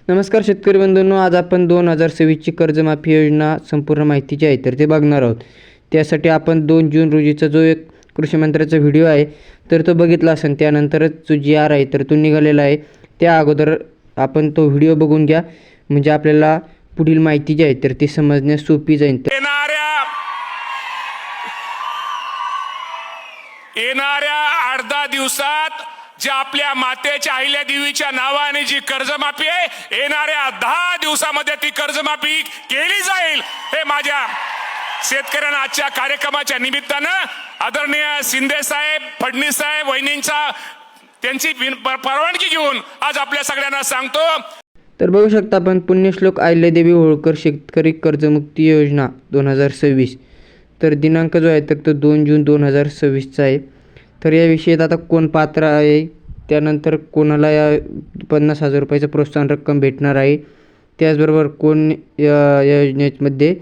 नमस्कार शेतकरी बंधूंनो, आज आपण 2026ची कर्जमाफी योजना संपूर्ण माहिती जी आहे तर ते बघणार आहोत. त्यासाठी आपण 2 जून रोजीचा जो एक कृषी मंत्र्याचा व्हिडिओ आहे तर तो बघितला असेल. त्यानंतरच जो GR आहे तर तो निघालेला आहे. त्या अगोदर आपण तो व्हिडिओ बघून घ्या, म्हणजे आपल्याला पुढील माहिती जी आहे तर ती समजण्यास सोपी जाईल. येणाऱ्या 8-10 दिवसात जे आपल्या मातेच्या अहिल्या देवीच्या नावाने जी कर्जमाफी आहे, येणाऱ्या 10 दिवसामध्ये ती कर्जमाफी केली जाईल. हे माझ्या शेतकऱ्यांना आजच्या कार्यक्रमाच्या निमित्तानं आदरणीय शिंदे साहेब, फडणवीस साहेब, वहिनींचा त्यांची परवानगी घेऊन आज आपल्या सगळ्यांना सांगतो. तर बघू शकता आपण, पुण्यश्लोक अहिल्यादेवी होळकर शेतकरी कर्जमुक्ती योजना 2026. तर दिनांक जो आहे तर तो 2 जून 2026चा आहे. तर या विषयात आता कोण पात्र आहे, त्यानंतर कोणाला या 50,000 रुपयाचं प्रोत्साहन रक्कम भेटणार आहे, त्याचबरोबर कोण या योजनेमध्ये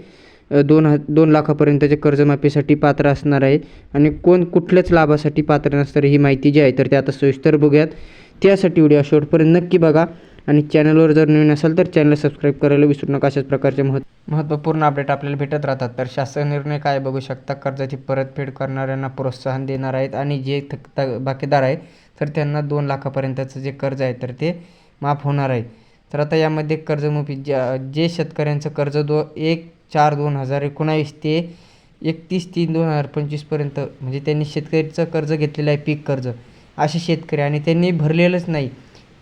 2 लाखापर्यंतच्या कर्जमाफीसाठी पात्र असणार आहे आणि कोण कुठल्याच लाभासाठी पात्र नसणार, ही माहिती जी आहे तर ते आता सविस्तर बघूयात. त्यासाठी व्हिडिओ शेवटपर्यंत नक्की बघा आणि चॅनलवर जर नवीन असाल तर चॅनल सबस्क्राईब करायला विसरू नका. अशाच प्रकारचे महत्त्वपूर्ण अपडेट आपल्याला भेटत राहतात. तर शासन निर्णय काय बघू शकता. कर्जाची परतफेड करणाऱ्यांना प्रोत्साहन देणार आहेत आणि जे बाकीदार आहे तर त्यांना 2 लाखापर्यंतचं जे कर्ज आहे तर ते माफ होणार आहे. तर आता यामध्ये कर्जमाफी जे शेतकऱ्यांचं कर्ज 1/4/2019 ते 31/3/2025पर्यंत, म्हणजे त्यांनी शेतकरीचं कर्ज घेतलेलं आहे, पीक कर्ज, असे शेतकरी आणि त्यांनी भरलेलंच नाही,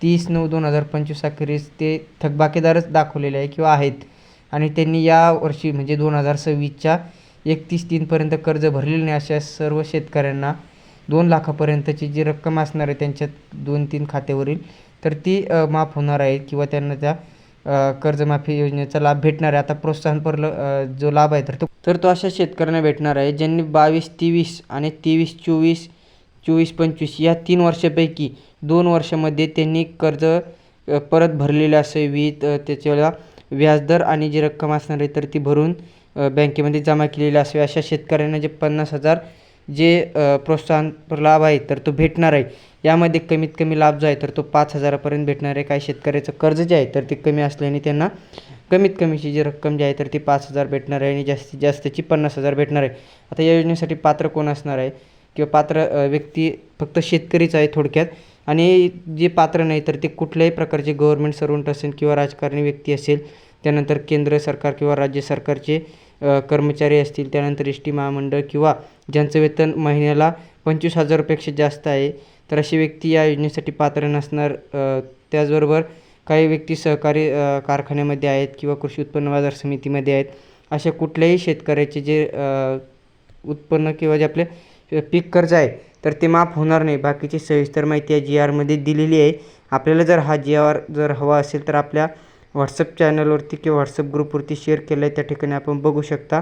30/9/2025 अखेरीस ते थकबाकीदारच दाखवलेले आहे किंवा आहेत आणि त्यांनी या वर्षी म्हणजे 2026च्या 31/3पर्यंत कर्ज भरलेले नाही, अशा सर्व शेतकऱ्यांना 2 लाखापर्यंतची जी रक्कम असणार आहे त्यांच्या 2-3 खात्यावरील तर ती माफ होणार आहे किंवा त्यांना त्या कर्जमाफी योजनेचा लाभ भेटणार आहे. आता प्रोत्साहनपर जो लाभ आहे तर तो अशा शेतकऱ्यांना भेटणार आहे ज्यांनी 22-23 आणि 23-24, 24-25 या 3 वर्षापैकी 2 वर्षामध्ये त्यांनी कर्ज परत भरलेले असावी. त्याच्याला व्याजदर आणि जी रक्कम असणार आहे तर ती भरून बँकेमध्ये जमा केलेली असावी. अशा शेतकऱ्यांना जे 50,000 जे प्रोत्साहनपर लाभ आहे तर तो भेटणार आहे. यामध्ये कमीत कमी लाभ जो आहे तर तो 5,000पर्यंत भेटणार आहे. काही शेतकऱ्याचं कर्ज जे आहे तर ते कमी असल्याने त्यांना कमीत कमीची जी रक्कम जी आहे तर ती 5,000 भेटणार आहे आणि जास्तीत जास्तची 50,000 भेटणार आहे. आता या योजनेसाठी पात्र कोण असणार आहे किंवा पात्र व्यक्ती फक्त शेतकरीच आहे थोडक्यात, आणि जे पात्र नाही तर ते कुठल्याही प्रकारचे गव्हर्नमेंट सर्वंट असेल किंवा राजकारणी व्यक्ती असेल, त्यानंतर केंद्र सरकार किंवा राज्य सरकारचे कर्मचारी असतील, त्यानंतर एस टी महामंडळ किंवा ज्यांचं वेतन महिन्याला 25,000पेक्षा जास्त आहे तर अशी व्यक्ती या योजनेसाठी पात्र नसणार. त्याचबरोबर काही व्यक्ती सहकारी कारखान्यामध्ये आहेत किंवा कृषी उत्पन्न बाजार समितीमध्ये आहेत, अशा कुठल्याही शेतकऱ्याचे जे उत्पन्न किंवा जे आपले पीक कर्ज आहे तर ते माफ होणार नाही. बाकीची सविस्तर माहिती या GRमध्ये दिलेली आहे. आपल्याला जर हा GR जर हवा असेल तर आपल्या व्हॉट्सअप चॅनलवरती किंवा व्हॉट्सअप ग्रुपवरती शेअर केलं आहे, त्या ठिकाणी आपण बघू शकता.